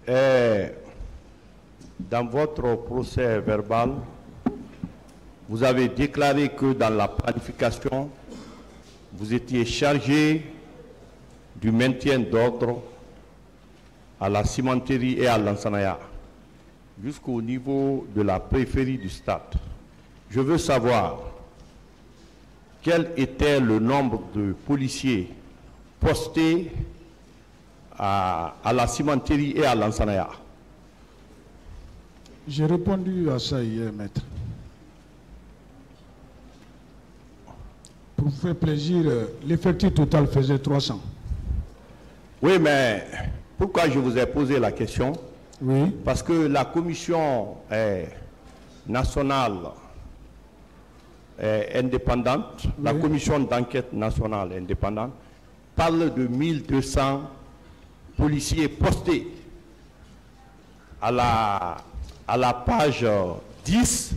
Dans votre procès verbal, vous avez déclaré que dans la planification, vous étiez chargé du maintien d'ordre à la cimenterie et à l'Ansanaya, jusqu'au niveau de la périphérie du stade. Je veux savoir quel était le nombre de policiers postés à la cimenterie et à l'Ansanaya. J'ai répondu à ça hier, maître. Pour vous faire plaisir, l'effectif total faisait 300. Oui, mais pourquoi je vous ai posé la question? Oui. Parce que la commission nationale indépendante, oui, la commission d'enquête nationale indépendante, parle de 1200 policiers postés à la page 10,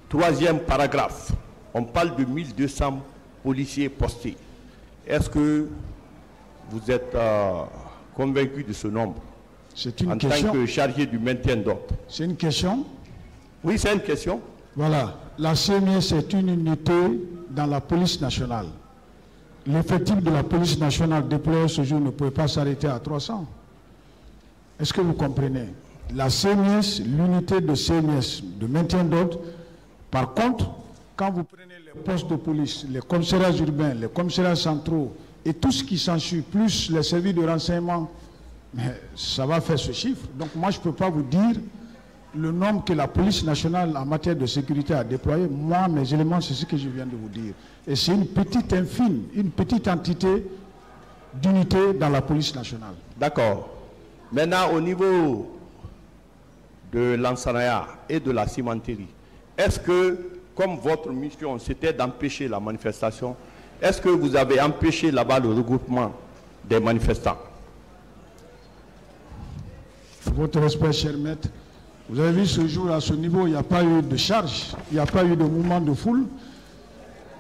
troisième paragraphe. On parle de 1200 policiers postés. Est-ce que vous êtes convaincu de ce nombre? C'est une en question. En tant que chargé du maintien d'ordre. C'est une question? Oui, c'est une question. Voilà. La CMS est une unité dans la police nationale. L'effectif de la police nationale déployé ce jour ne pouvait pas s'arrêter à 300. Est-ce que vous comprenez? La CMS, l'unité de CMS, de maintien d'ordre, par contre, quand vous prenez les postes de police, les commissariats urbains, les commissariats centraux et tout ce qui s'ensuit, plus les services de renseignement, mais ça va faire ce chiffre. Donc moi, je ne peux pas vous dire le nombre que la police nationale en matière de sécurité a déployé. Moi, mes éléments, c'est ce que je viens de vous dire. Et c'est une petite infime, une petite entité d'unité dans la police nationale. D'accord. Maintenant, au niveau de l'Ansanaya et de la cimenterie, est-ce que, comme votre mission, c'était d'empêcher la manifestation, est-ce que vous avez empêché là-bas le regroupement des manifestants? Votre respect, cher maître, vous avez vu ce jour, à ce niveau, il n'y a pas eu de charge, il n'y a pas eu de mouvement de foule.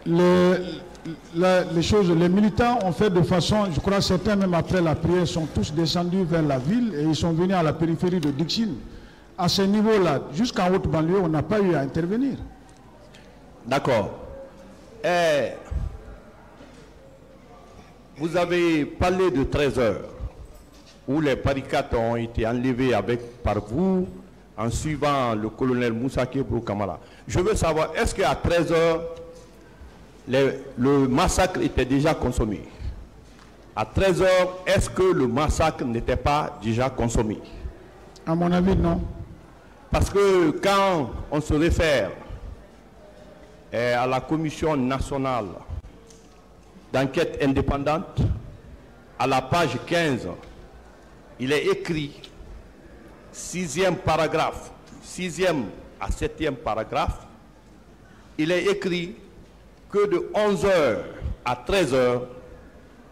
Les militants ont fait de façon, je crois certains même après la prière sont tous descendus vers la ville et ils sont venus à la périphérie de Dixine. À ce niveau-là, jusqu'en haute banlieue, on n'a pas eu à intervenir. D'accord. Vous avez parlé de 13 heures, où les barricades ont été enlevées par vous, en suivant le colonel Moussa Kebro Kamara. Je veux savoir, est-ce qu'à 13 heures, le massacre était déjà consommé? À 13 heures, est-ce que le massacre n'était pas déjà consommé? À mon avis, non. Parce que quand on se réfère à la commission nationale d'enquête indépendante, à la page 15, il est écrit, 6e paragraphe, 6e à 7e paragraphe, il est écrit que de 11h à 13h,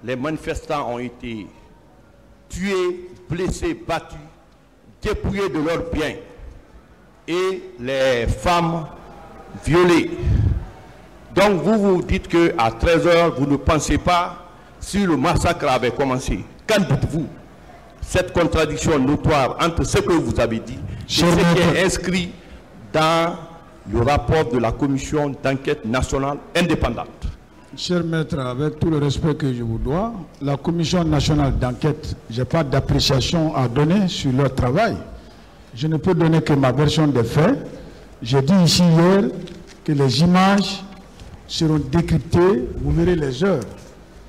les manifestants ont été tués, blessés, battus, dépouillés de leurs biens et les femmes violées. Donc vous vous dites qu'à 13h, vous ne pensez pas si le massacre avait commencé. Qu'en dites-vous? Cette contradiction notoire entre ce que vous avez dit et ce qui est inscrit dans le rapport de la commission d'enquête nationale indépendante. Cher maître, avec tout le respect que je vous dois, la commission nationale d'enquête, je n'ai pas d'appréciation à donner sur leur travail. Je ne peux donner que ma version des faits. J'ai dit ici hier que les images seront décryptées, vous verrez les heures.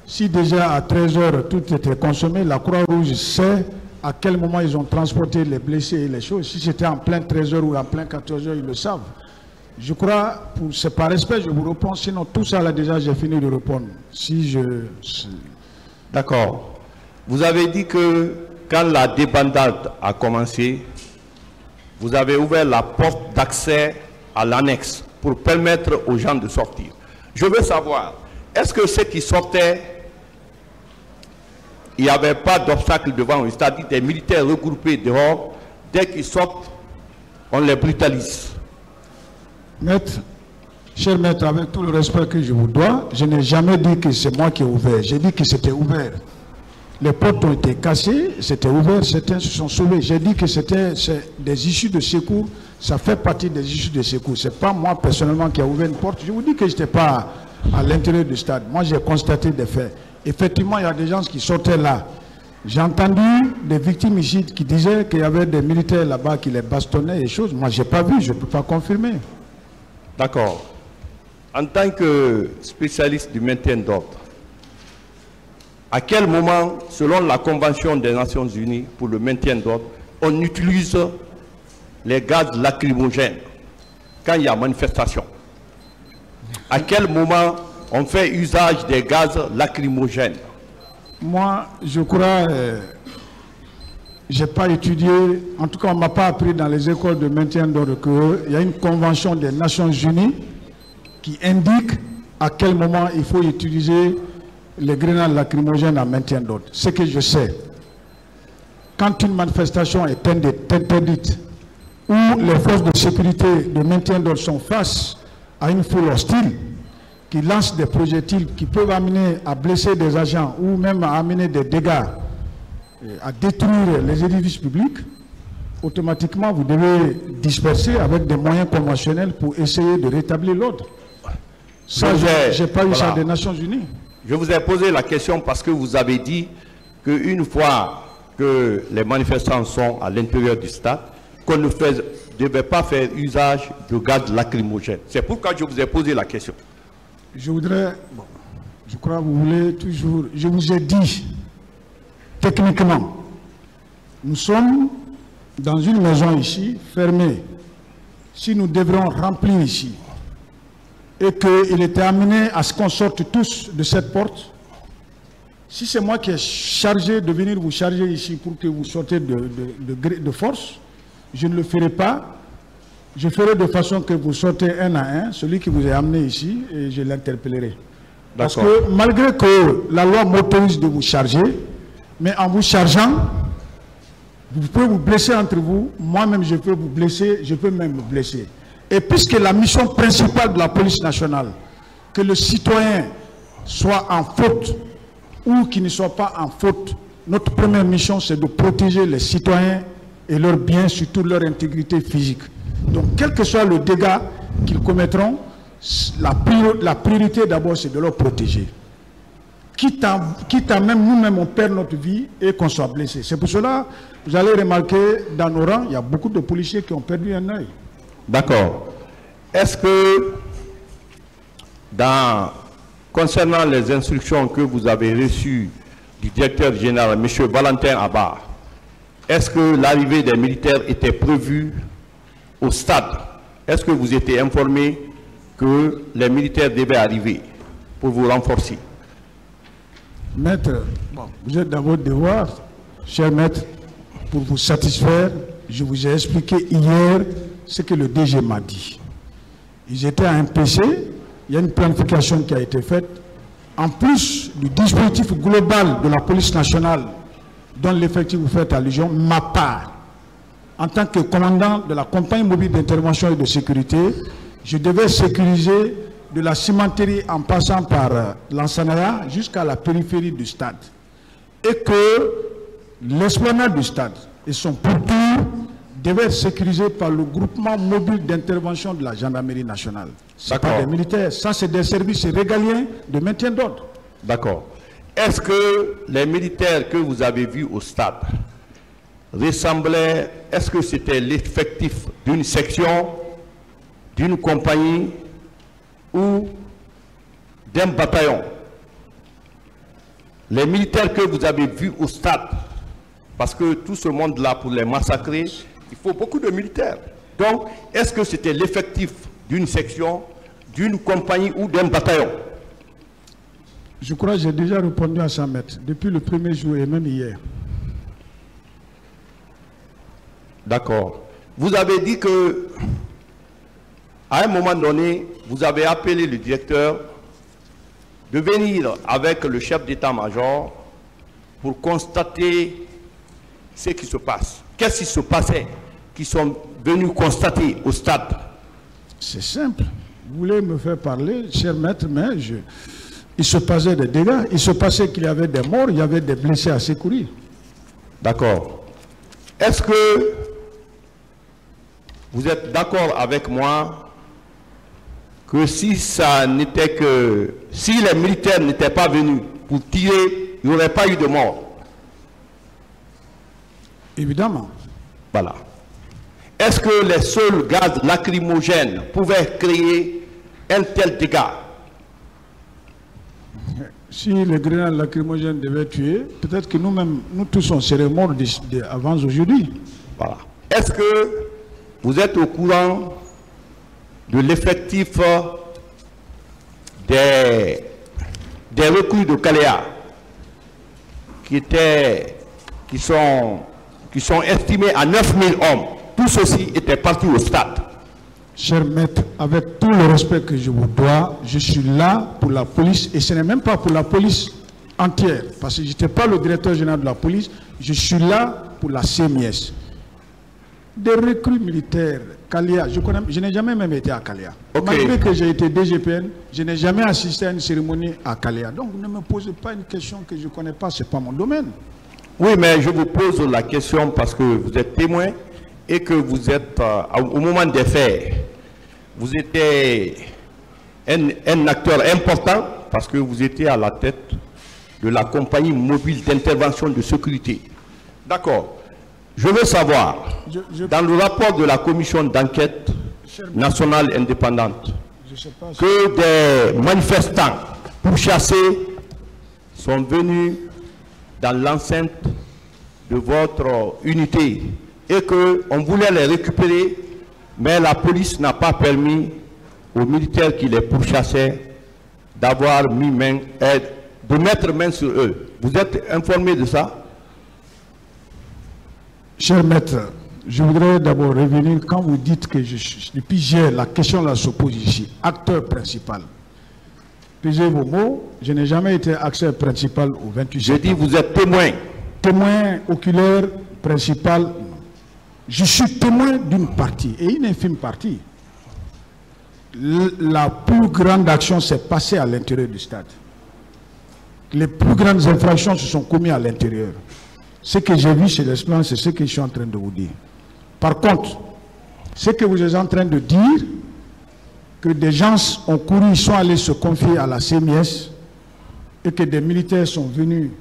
Si déjà à 13 heures tout était consommé, la Croix-Rouge sait à quel moment ils ont transporté les blessés et les choses. Si c'était en plein 13 heures ou en plein 14 heures, ils le savent. Je crois, c'est par respect, je vous réponds, sinon tout ça là déjà j'ai fini de répondre. D'accord. Vous avez dit que quand la débandade a commencé, vous avez ouvert la porte d'accès à l'annexe pour permettre aux gens de sortir. Je veux savoir, est-ce que ceux qui sortaient, il n'y avait pas d'obstacle devant eux, c'est-à-dire des militaires regroupés dehors, dès qu'ils sortent, on les brutalise? Maître, cher maître, avec tout le respect que je vous dois, je n'ai jamais dit que c'est moi qui ai ouvert. J'ai dit que c'était ouvert. Les portes ont été cassées, c'était ouvert, certains se sont sauvés. J'ai dit que c'était des issues de secours, ça fait partie des issues de secours. Ce n'est pas moi personnellement qui ai ouvert une porte. Je vous dis que je n'étais pas à l'intérieur du stade. Moi, j'ai constaté des faits. Effectivement, il y a des gens qui sortaient là. J'ai entendu des victimes ici qui disaient qu'il y avait des militaires là-bas qui les bastonnaient et choses. Moi, je n'ai pas vu, je ne peux pas confirmer. D'accord. En tant que spécialiste du maintien d'ordre, à quel moment, selon la Convention des Nations Unies pour le maintien d'ordre, on utilise les gaz lacrymogènes quand il y a manifestation? À quel moment on fait usage des gaz lacrymogènes? Moi, je crois, je n'ai pas étudié, en tout cas on ne m'a pas appris dans les écoles de maintien d'ordre qu'il y a une convention des Nations Unies qui indique à quel moment il faut utiliser les grenades lacrymogènes en maintien d'ordre. Ce que je sais, quand une manifestation est interdite, où les forces de sécurité de maintien d'ordre sont face à une foule hostile, qui lance des projectiles qui peuvent amener à blesser des agents ou même à amener des dégâts, à détruire les édifices publics, automatiquement vous devez disperser avec des moyens conventionnels pour essayer de rétablir l'ordre. Ça, je n'ai pas eu ça des Nations Unies. Je vous ai posé la question parce que vous avez dit qu'une fois que les manifestants sont à l'intérieur du stade, qu'on ne devait pas faire usage de gaz lacrymogène. C'est pourquoi je vous ai posé la question. Je voudrais, bon, je crois que vous voulez toujours, je vous ai dit, techniquement, nous sommes dans une maison ici, fermée. Si nous devrons remplir ici, et qu'il était amené à ce qu'on sorte tous de cette porte, si c'est moi qui ai chargé de venir vous charger ici pour que vous sortez de force, je ne le ferai pas. Je ferai de façon que vous sortez un à un, celui qui vous est amené ici, et je l'interpellerai. Parce que malgré que la loi m'autorise de vous charger, mais en vous chargeant, vous pouvez vous blesser entre vous, moi-même je peux vous blesser, je peux même vous blesser. Et puisque la mission principale de la police nationale, que le citoyen soit en faute ou qu'il ne soit pas en faute, notre première mission c'est de protéger les citoyens et leurs biens, surtout leur intégrité physique. Donc quel que soit le dégât qu'ils commettront, la priorité d'abord c'est de leur protéger. Quitte à même nous-mêmes on perd notre vie et qu'on soit blessé. C'est pour cela, vous allez remarquer dans nos rangs, il y a beaucoup de policiers qui ont perdu un œil. D'accord. Est-ce que, concernant les instructions que vous avez reçues du directeur général, M. Valentin Abar, est-ce que l'arrivée des militaires était prévue au stade? Est-ce que vous étiez informé que les militaires devaient arriver pour vous renforcer? Maître, vous êtes dans votre devoir, cher maître, pour vous satisfaire. Je vous ai expliqué hier ce que le DG m'a dit. Ils étaient à un PC, il y a une planification qui a été faite. En plus du dispositif global de la police nationale, dont l'effectif vous fait allusion, ma part, en tant que commandant de la compagnie mobile d'intervention et de sécurité, je devais sécuriser de la cimenterie en passant par l'Ansanaya jusqu'à la périphérie du stade. Et que l'esplanade du stade et son pourtour devaient être sécurisés par le groupement mobile d'intervention de la gendarmerie nationale. Ce n'est pas des militaires, ça c'est des services régaliens de maintien d'ordre. D'accord. Est-ce que les militaires que vous avez vus au stade ressemblaient, est-ce que c'était l'effectif d'une section, d'une compagnie ou d'un bataillon? Les militaires que vous avez vus au stade, parce que tout ce monde-là, pour les massacrer, il faut beaucoup de militaires. Donc, est-ce que c'était l'effectif d'une section, d'une compagnie ou d'un bataillon? Je crois que j'ai déjà répondu à ça, maître, depuis le premier jour et même hier. D'accord. Vous avez dit que, à un moment donné, vous avez appelé le directeur de venir avec le chef d'état-major pour constater ce qui se passe. Qu'est-ce qui se passait qu'ils sont venus constater au stade? C'est simple. Vous voulez me faire parler, cher maître, mais Il se passait des dégâts, il se passait qu'il y avait des morts, il y avait des blessés à secourir. D'accord. Est-ce que vous êtes d'accord avec moi que si les militaires n'étaient pas venus pour tirer, il n'y aurait pas eu de mort? Évidemment. Voilà. Est-ce que les seuls gaz lacrymogènes pouvaient créer un tel dégât? Si les grenades lacrymogènes devaient tuer, peut-être que nous-mêmes, nous tous, on serait morts avant aujourd'hui. Voilà. Est-ce que vous êtes au courant de l'effectif des recrues de Kalea qui sont estimés à 9000 hommes? Tout ceci était parti au stade. Cher maître, avec tout le respect que je vous dois, je suis là pour la police, et ce n'est même pas pour la police entière, parce que je n'étais pas le directeur général de la police, je suis là pour la CMIS. Des recrues militaires, Kalea, je n'ai jamais même été à Kalea. Okay. Malgré que j'ai été DGPN, je n'ai jamais assisté à une cérémonie à Kalea. Donc ne me posez pas une question que je ne connais pas, ce n'est pas mon domaine. Oui, mais je vous pose la question parce que vous êtes témoin et que vous êtes, au moment des faits, vous étiez un acteur important parce que vous étiez à la tête de la compagnie mobile d'intervention de sécurité. D'accord. Je veux savoir, dans le rapport de la commission d'enquête nationale indépendante, que des manifestants pourchassés sont venus dans l'enceinte de votre unité et qu'on voulait les récupérer, mais la police n'a pas permis aux militaires qui les pourchassaient d'avoir mis main, de mettre main sur eux. Vous êtes informé de ça? Cher maître, je voudrais d'abord revenir quand vous dites que depuis hier, la question là se pose ici, acteur principal. Pesez vos mots, je n'ai jamais été acteur principal au 28 septembre. Je dis vous êtes témoin. Témoin oculaire principal, non. Je suis témoin d'une partie, et une infime partie. La plus grande action s'est passée à l'intérieur du stade. Les plus grandes infractions se sont commises à l'intérieur. Ce que j'ai vu chez l'Esplin, c'est ce que je suis en train de vous dire. Par contre, ce que vous êtes en train de dire, que des gens ont couru, ils sont allés se confier à la CMIS et que des militaires sont venus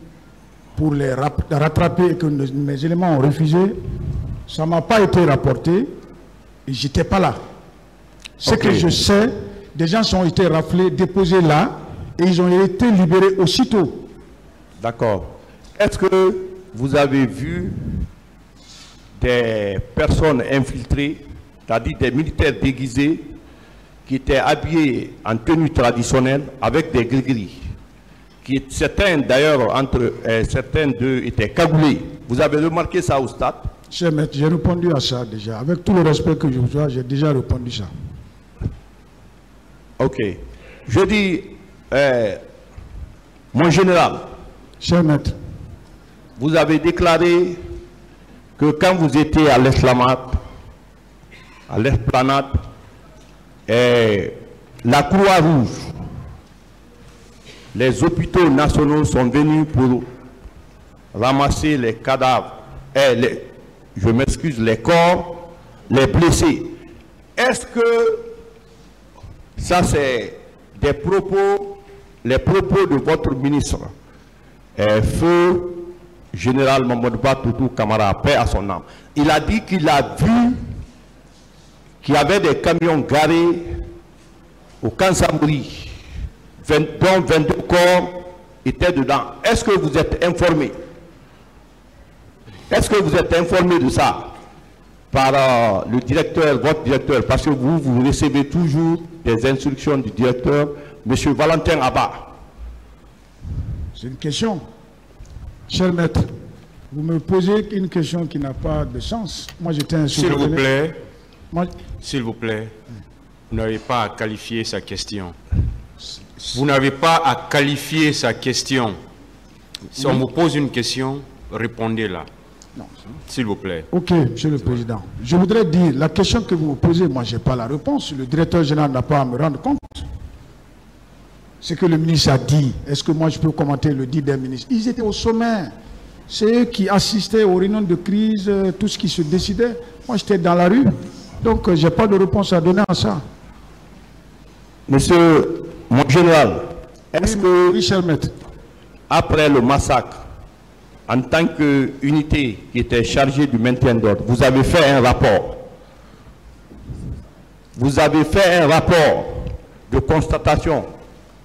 pour les rattraper et que mes éléments ont refusé, ça ne m'a pas été rapporté et je n'étais pas là. Ce que je sais, des gens ont été raflés, déposés là et ils ont été libérés aussitôt. D'accord. Est-ce que vous avez vu des personnes infiltrées, c'est-à-dire des militaires déguisés qui étaient habillés en tenue traditionnelle avec des gris-gris? Certains d'ailleurs, certains d'eux étaient cagoulés. Vous avez remarqué ça au stade? Cher maître, j'ai répondu à ça déjà. Avec tout le respect que je vous dois, j'ai déjà répondu ça. Ok. Je dis, mon général. Cher maître. Vous avez déclaré que quand vous étiez à l'esplanade, la Croix-Rouge, les hôpitaux nationaux sont venus pour ramasser les cadavres, je m'excuse, les corps, les blessés. Est-ce que ça c'est des propos, les propos de votre ministre, feu général Mamadou Toutou Camara, paix à son âme? Il a dit qu'il a vu qu'il y avait des camions garés au Kansambouri, dont 22 corps étaient dedans. Est-ce que vous êtes informé? Est-ce que vous êtes informé de ça par le directeur, votre directeur? Parce que vous recevez toujours des instructions du directeur, M. Valentin Abba. C'est une question. Cher maître, vous me posez une question qui n'a pas de sens. Moi, j'étais un souverain. S'il vous plaît, vous n'avez pas à qualifier sa question. Vous n'avez pas à qualifier sa question. Si on vous pose une question, répondez-la. S'il vous plaît. Ok, Monsieur le Président. Je voudrais dire, la question que vous me posez, moi, je n'ai pas la réponse. Le directeur général n'a pas à me rendre compte. ce que le ministre a dit. Est-ce que moi je peux commenter le dit des ministres? Ils étaient au sommet. C'est eux qui assistaient aux réunions de crise, tout ce qui se décidait. Moi j'étais dans la rue. Donc je n'ai pas de réponse à donner à ça. Monsieur mon général, est-ce que oui, cher maître, après le massacre, en tant qu'unité qui était chargée du maintien d'ordre, vous avez fait un rapport? Vous avez fait un rapport de constatation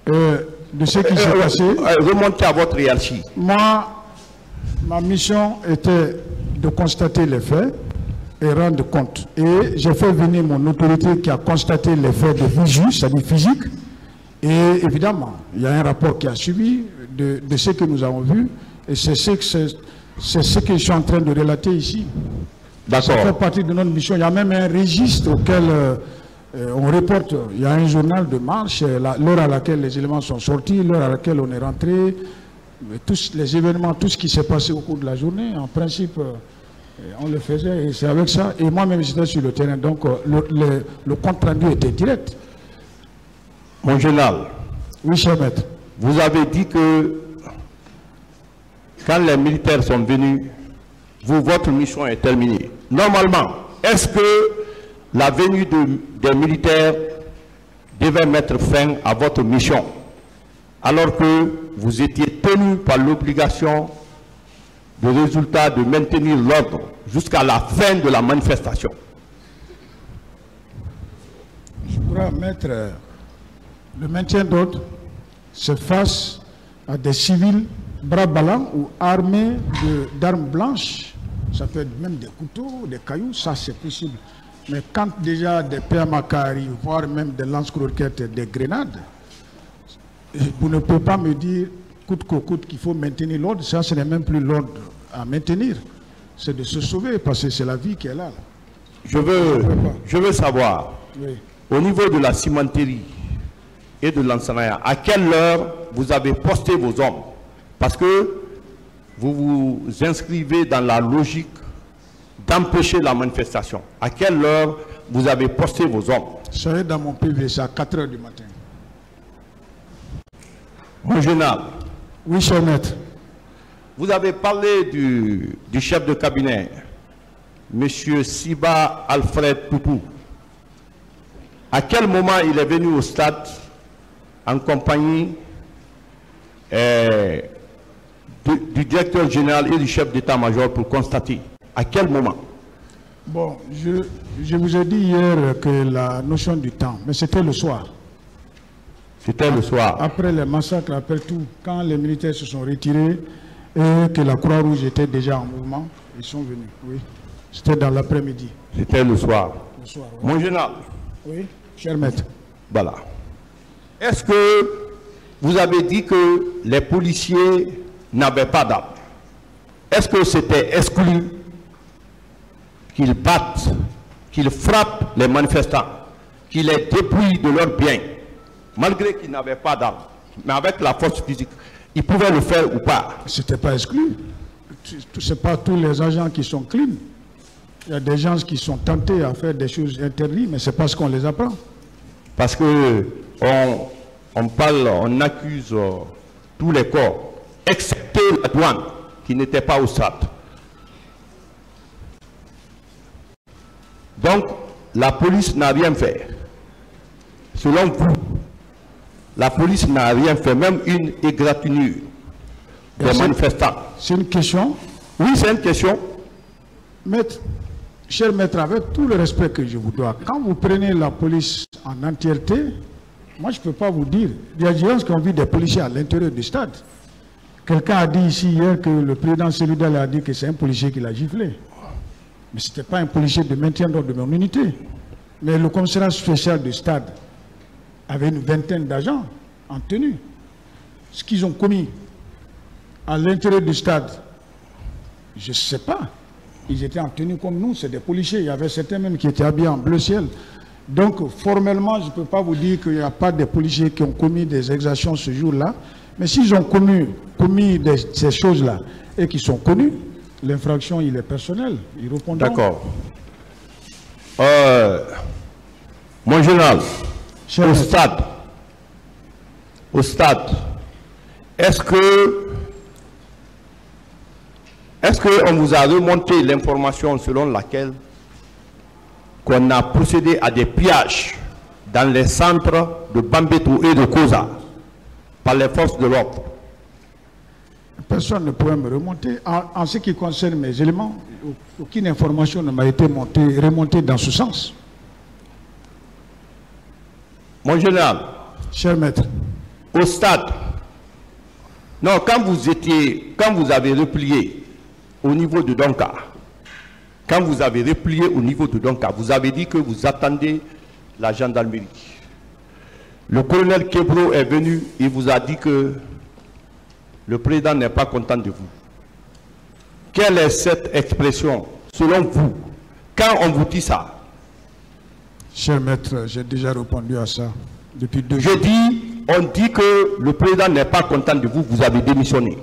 de ce qui s'est passé? Remontez à votre hiérarchie. Moi, ma mission était de constater les faits et rendre compte. Et j'ai fait venir mon autorité qui a constaté les faits de visu, c'est-à-dire physique. Et évidemment, il y a un rapport qui a suivi de ce que nous avons vu. Et c'est ce que je suis en train de relater ici. D'accord. Ça fait partie de notre mission. Il y a même un registre auquel on reporte. Il y a un journal de marche, l'heure à laquelle les éléments sont sortis, l'heure à laquelle on est rentré, tous les événements, tout ce qui s'est passé au cours de la journée. En principe, on le faisait et c'est avec ça. Et moi-même, j'étais sur le terrain. Donc, le compte rendu était direct. Mon général. Oui, cher maître. Vous avez dit que quand les militaires sont venus, votre mission est terminée. Normalement, est-ce que la venue des militaires devait mettre fin à votre mission, alors que vous étiez tenu par l'obligation de résultat de maintenir l'ordre jusqu'à la fin de la manifestation? Je pourrais mettre le maintien d'ordre se face à des civils bras ballants ou armés d'armes blanches. Ça peut être même des couteaux, des cailloux, ça c'est possible. Mais quand déjà des PMAK arrivent, voire même des lance-croquettes et des grenades, vous ne pouvez pas me dire coûte que coûte qu'il faut maintenir l'ordre. Ça, ce n'est même plus l'ordre à maintenir. C'est de se sauver parce que c'est la vie qui est là. Je veux savoir, oui, au niveau de la cimenterie et de l'enseignant, à quelle heure vous avez posté vos hommes? Parce que vous vous inscrivez dans la logique d'empêcher la manifestation. À quelle heure vous avez posté vos hommes? C'est dans mon PV, c'est à 4 heures du matin. Mon général. Oui, cher maître. Vous avez parlé du chef de cabinet, M. Siba Alfred Toupou. À quel moment il est venu au stade en compagnie du directeur général et du chef d'état-major pour constater? À quel moment? Bon, je vous ai dit hier que la notion du temps, mais c'était le soir. C'était le soir. Après les massacres, après tout, quand les militaires se sont retirés et que la Croix-Rouge était déjà en mouvement, ils sont venus, oui. C'était dans l'après-midi. C'était le soir. Le soir, oui. Mon général. Oui, cher maître. Voilà. Est-ce que vous avez dit que les policiers n'avaient pas d'armes? Est-ce que c'était exclu qu'ils battent, qu'ils frappent les manifestants, qu'ils les dépouillent de leurs biens, malgré qu'ils n'avaient pas d'armes, mais avec la force physique, ils pouvaient le faire ou pas? Ce n'était pas exclu. Ce n'est pas tous les agents qui sont clean. Il y a des gens qui sont tentés à faire des choses interdites, mais c'est parce qu'on les apprend. Parce que on parle, on accuse tous les corps, excepté la douane, qui n'était pas au stade. Donc, la police n'a rien fait. Selon vous, la police n'a rien fait, même une égratignure des manifestants. C'est une question? Oui, c'est une question. Maître, cher maître, avec tout le respect que je vous dois, quand vous prenez la police en entièreté, moi je ne peux pas vous dire. Il y a des gens qui ont vu des policiers à l'intérieur du stade. Quelqu'un a dit ici hier que le président Céludal a dit que c'est un policier qui l'a giflé. Mais ce n'était pas un policier de maintien d'ordre de mon unité. Mais le commissariat spécial du stade avait une vingtaine d'agents en tenue. Ce qu'ils ont commis à l'intérieur du stade, je ne sais pas. Ils étaient en tenue comme nous, c'est des policiers. Il y avait certains même qui étaient habillés en bleu ciel. Donc, formellement, je ne peux pas vous dire qu'il n'y a pas de policiers qui ont commis des exactions ce jour-là. Mais s'ils ont commis ces choses-là et qui sont connus, l'infraction, il est personnel. Ils répondront. D'accord. Mon général, au stade, au stade, est-ce qu'on vous a remonté l'information selon laquelle qu'on a procédé à des pillages dans les centres de Bambeto et de Koza par les forces de l'ordre? Personne ne pourrait me remonter. En ce qui concerne mes éléments, aucune information ne m'a été remontée dans ce sens. Mon général, Cher maître, au stade, non, quand vous avez replié au niveau de Donka, vous avez dit que vous attendez la gendarmerie. Le colonel Kebro est venu, il vous a dit que le président n'est pas content de vous. Quelle est cette expression, selon vous, quand on vous dit ça? cher maître, j'ai déjà répondu à ça depuis 2 jours. On dit que le président n'est pas content de vous, vous avez démissionné.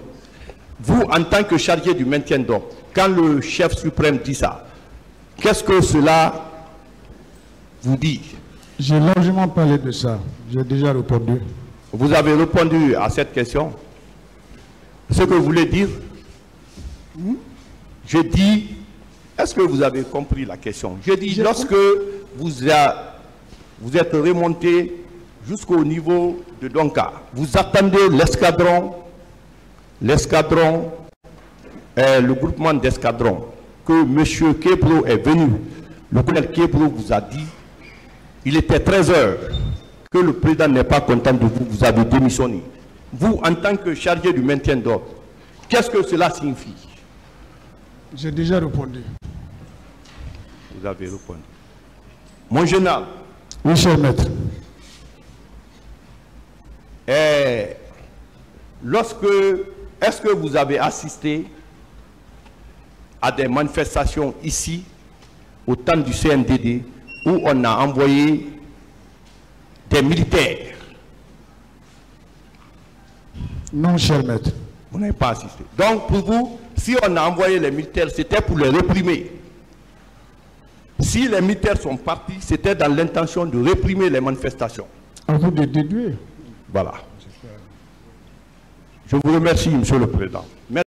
Vous, en tant que chargé du maintien d'ordre, quand le chef suprême dit ça, qu'est-ce que cela vous dit? J'ai largement parlé de ça, j'ai déjà répondu. Vous avez répondu à cette question. Ce que vous voulez dire? Je dis, est-ce que vous avez compris la question? Je dis, lorsque vous êtes remonté jusqu'au niveau de Donka, vous attendez le groupement d'escadrons, que M. Kebro est venu. Le colonel Kebro vous a dit, il était 13 heures, que le président n'est pas content de vous, vous avez démissionné. Vous, en tant que chargé du maintien d'ordre, qu'est-ce que cela signifie? J'ai déjà répondu. Vous avez répondu. Mon général. Oui, cher maître. Est-ce que vous avez assisté à des manifestations ici, au temps du CNDD, où on a envoyé des militaires? Non, cher maître. Vous n'avez pas assisté. Donc, pour vous, si on a envoyé les militaires, c'était pour les réprimer. Si les militaires sont partis, c'était dans l'intention de réprimer les manifestations. À vous de déduire. Voilà. Je vous remercie, Monsieur le Président. Merci.